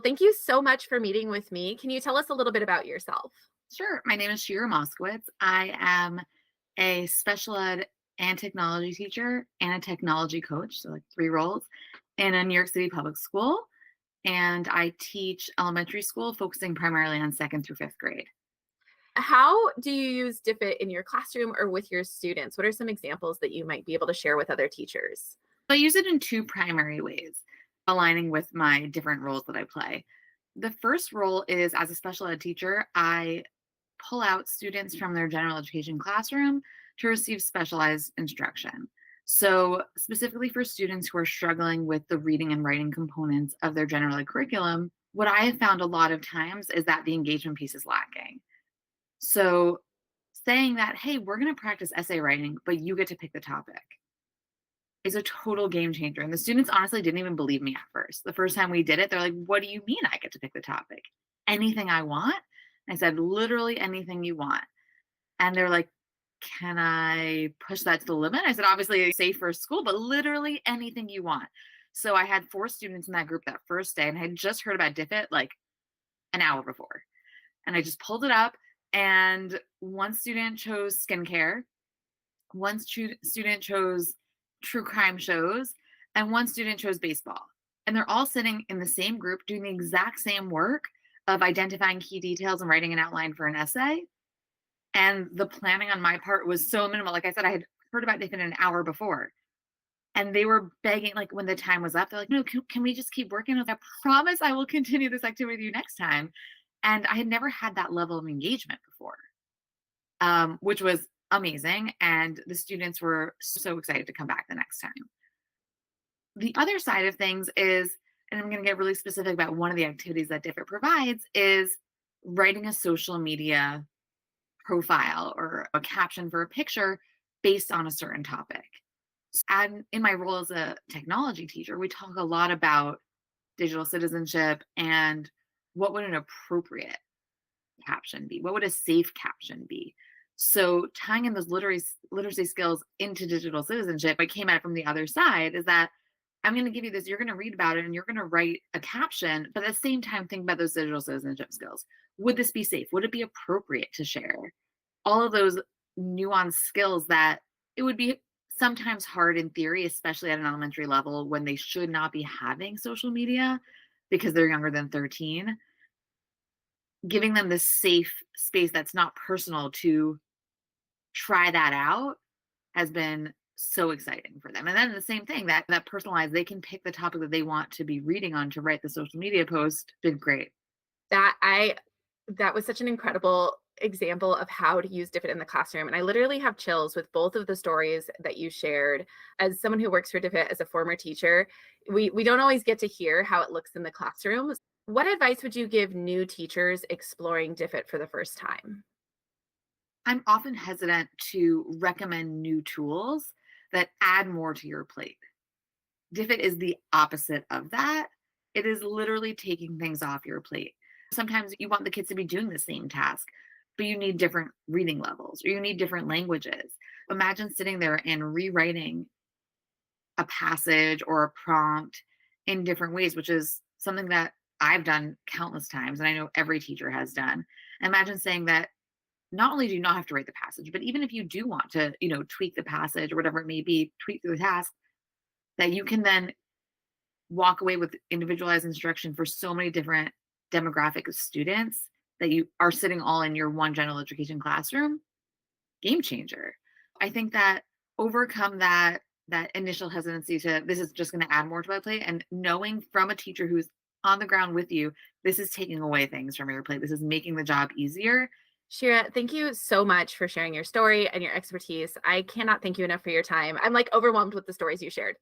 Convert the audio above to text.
Thank you so much for meeting with me. Can you tell us a little bit about yourself? Sure. My name is Shira Moskovitz. I am a special ed and technology teacher and a technology coach, so like three roles in a New York City public school. And I teach elementary school, focusing primarily on second through fifth grade. How do you use Diffit in your classroom or with your students? What are some examples that you might be able to share with other teachers? So I use it in two primary ways, aligning with my different roles that I play. The first role is as a special ed teacher, I pull out students from their general education classroom to receive specialized instruction. So, specifically for students who are struggling with the reading and writing components of their general ed curriculum, what I have found a lot of times is that the engagement piece is lacking. So, saying that, hey, we're going to practice essay writing, but you get to pick the topic is a total game changer. And the students honestly didn't even believe me at first. The first time we did it, they're like, what do you mean I get to pick the topic? Anything I want? I said, literally anything you want. And they're like, can I push that to the limit? I said, obviously, safe for school, but literally anything you want. So I had four students in that group that first day, and I had just heard about Diffit like an hour before. And I just pulled it up, and one student chose skincare, student chose true crime shows, and one student chose baseball. And they're all sitting in the same group doing the exact same work of identifying key details and writing an outline for an essay. And the planning on my part was so minimal. Like I said, I had heard about Diffin an hour before. And they were begging, like when the time was up, they're like, no, can we just keep working? I was like, I promise I will continue this activity with you next time. And I had never had that level of engagement before, which was amazing. And the students were so excited to come back the next time. The other side of things is, and I'm going to get really specific about one of the activities that Diffit provides, is writing a social media profile or a caption for a picture based on a certain topic. And in my role as a technology teacher, we talk a lot about digital citizenship and what would an appropriate caption be? What would a safe caption be? So tying in those literacy skills into digital citizenship, I came at it from the other side is that I'm going to give you this, you're going to read about it and you're going to write a caption, but at the same time, think about those digital citizenship skills. Would this be safe? Would it be appropriate to share? All of those nuanced skills that it would be sometimes hard in theory, especially at an elementary level when they should not be having social media because they're younger than 13. Giving them this safe space that's not personal to try that out has been so exciting for them. And then the same thing, that personalized, they can pick the topic that they want to be reading on to write the social media post. Been great. That I that was such an incredible example of how to use Diffit in the classroom. And I literally have chills with both of the stories that you shared. As someone who works for Diffit as a former teacher, we don't always get to hear how it looks in the classroom. What advice would you give new teachers exploring Diffit for the first time? I'm often hesitant to recommend new tools that add more to your plate. Diffit is the opposite of that. It is literally taking things off your plate. Sometimes you want the kids to be doing the same task, but you need different reading levels or you need different languages. Imagine sitting there and rewriting a passage or a prompt in different ways, which is something that I've done countless times and I know every teacher has done. Imagine saying that not only do you not have to write the passage, but even if you do want to, tweak the passage or whatever it may be, tweak the task, that you can then walk away with individualized instruction for so many different demographic of students that you are sitting all in your one general education classroom. Game changer. I think that overcome that initial hesitancy to this is just going to add more to my plate and knowing from a teacher who's on the ground with you, this is taking away things from your plate. This is making the job easier. Shira, thank you so much for sharing your story and your expertise. I cannot thank you enough for your time. I'm like overwhelmed with the stories you shared.